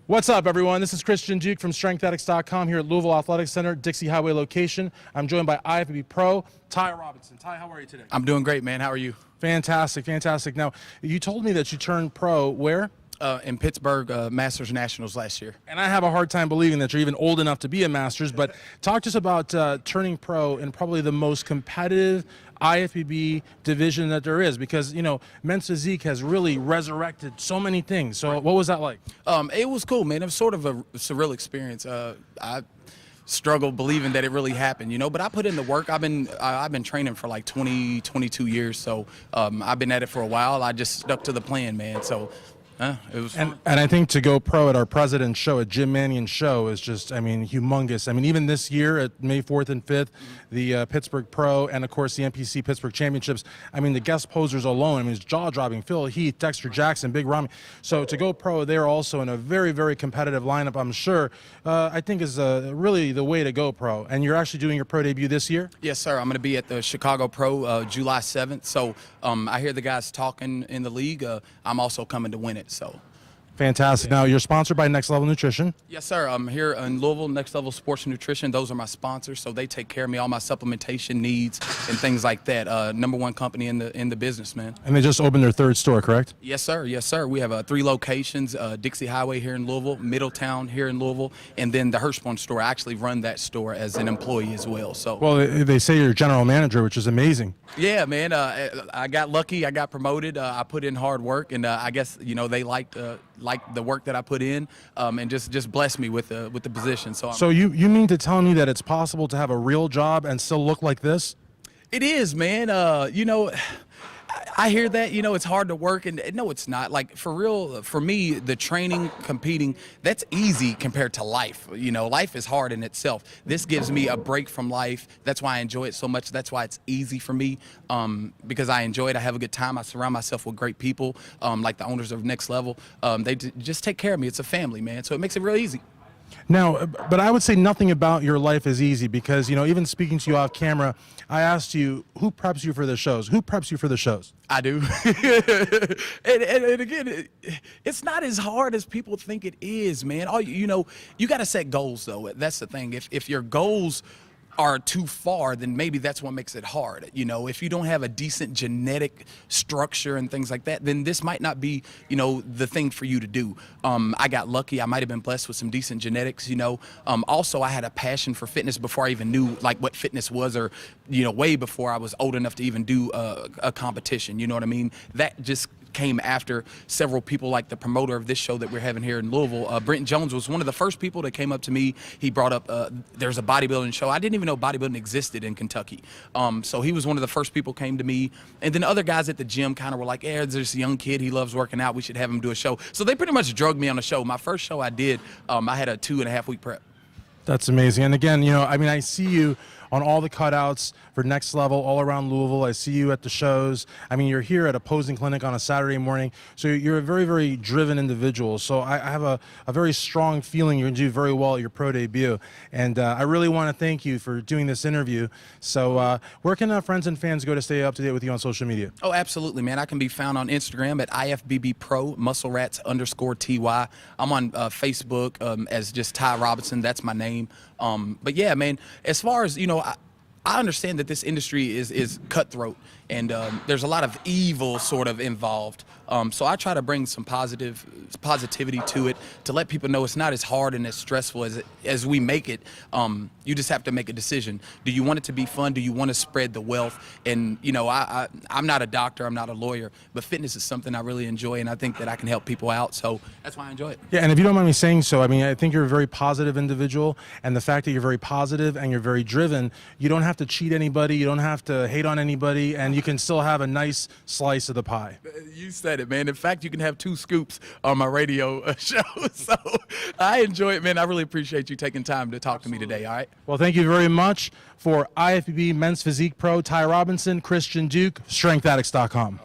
What's up, everyone? This is Christian Duke from StrengthAddicts.com here at Louisville Athletic Center, Dixie Highway location. I'm joined by IFBB Pro, Ty Robinson. Ty, how are you today? I'm doing great, man. How are you? Fantastic, fantastic. Now, you told me that you turned pro where? In Pittsburgh, Masters Nationals last year. And I have a hard time believing that you're even old enough to be a Masters, but talk to us about turning pro in probably the most competitive IFBB division that there is, because, you know, men's physique has really resurrected so many things. So what was that like? It was cool, man. It was sort of a surreal experience. I struggled believing that it really happened, you know, but I put in the work. I've been training for like 22 years, so I've been at it for a while. I just stuck to the plan, man. So it was fun. And I think to go pro at our president's show, at Jim Mannion's show, is just, I mean, humongous. I mean, even this year at May 4th and 5th, the Pittsburgh Pro and, of course, the NPC Pittsburgh Championships, I mean, the guest posers alone, I mean, it's jaw-dropping. Phil Heath, Dexter Jackson, Big Ramy. So to go pro there also in a very, very competitive lineup, I'm sure, I think is really the way to go pro. And you're actually doing your pro debut this year? Yes, sir. I'm going to be at the Chicago Pro July 7th. So I hear the guys talking in the league. I'm also coming to win it. So fantastic. Now, you're sponsored by Next Level Nutrition. Yes, sir. I'm here in Louisville, Next Level Sports and Nutrition. Those are my sponsors, so they take care of me, all my supplementation needs and things like that. #1 company in the business, man. And they just opened their 3rd store, correct? Yes, sir. Yes, sir. We have 3 locations: Dixie Highway here in Louisville, Middletown here in Louisville, and then the Hirschborn store. I actually run that store as an employee as well. So, well, they say you're general manager, which is amazing. Yeah, man. I got lucky. I got promoted. I put in hard work, and I guess, you know, they liked the work that I put in, and just blessed me with the position. So you mean to tell me that it's possible to have a real job and still look like this? It is, man. You know, I hear that, you know, it's hard to work, and no, it's not. Like, for real, for me, the training, competing, that's easy compared to life. You know, life is hard in itself. This gives me a break from life. That's why I enjoy it so much. That's why it's easy for me, because I enjoy it. I have a good time. I surround myself with great people, like the owners of Next Level. They just take care of me. It's a family, man, so it makes it real easy. Now, but I would say nothing about your life is easy, because, you know, even speaking to you off camera, I asked you, who preps you for the shows? Who preps you for the shows? I do. and again, it's not as hard as people think it is, man. You know, you got to set goals, though. That's the thing. If your goals are too far, then maybe that's what makes it hard. You know, if you don't have a decent genetic structure and things like that, then this might not be, you know, the thing for you to do. I got lucky. I might have been blessed with some decent genetics, you know. Also, I had a passion for fitness before I even knew, like, what fitness was, or, you know, way before I was old enough to even do a competition. You know what I mean? That just came after several people, like the promoter of this show that we're having here in Louisville. Brent Jones was one of the first people that came up to me. He brought up there's a bodybuilding show. I didn't even know bodybuilding existed in Kentucky. So he was one of the first people came to me. And then other guys at the gym kind of were like, there's this young kid, he loves working out, we should have him do a show. So they pretty much drugged me on the show. My first show I did, I had a 2.5 week prep. That's amazing. And again, you know, I mean, I see you on all the cutouts for Next Level all around Louisville. I see you at the shows. I mean, you're here at a posing clinic on a Saturday morning. So you're a very, very driven individual. So I have a very strong feeling you're going to do very well at your pro debut. And I really want to thank you for doing this interview. So where can friends and fans go to stay up to date with you on social media? Oh, absolutely, man. I can be found on Instagram at IFBB Pro, MuscleRats_TY. I'm on Facebook as just Ty Robinson. That's my name. But yeah, man, as far as, you know, I understand that this industry is cutthroat, and there's a lot of evil sort of involved. So I try to bring some positivity to it, to let people know it's not as hard and as stressful as we make it. You just have to make a decision. Do you want it to be fun? Do you want to spread the wealth? And, you know, I'm not a doctor, I'm not a lawyer, but fitness is something I really enjoy, and I think that I can help people out. So that's why I enjoy it. Yeah, and if you don't mind me saying so, I mean, I think you're a very positive individual, and the fact that you're very positive and you're very driven, you don't have to cheat anybody, you don't have to hate on anybody, and you can still have a nice slice of the pie. You said it, man. In fact, you can have 2 scoops on my radio show. So I enjoy it, man. I really appreciate you taking time to talk to me today, all right? Well, thank you very much. For IFBB Men's Physique Pro, Ty Robinson, Christian Duke, StrengthAddicts.com.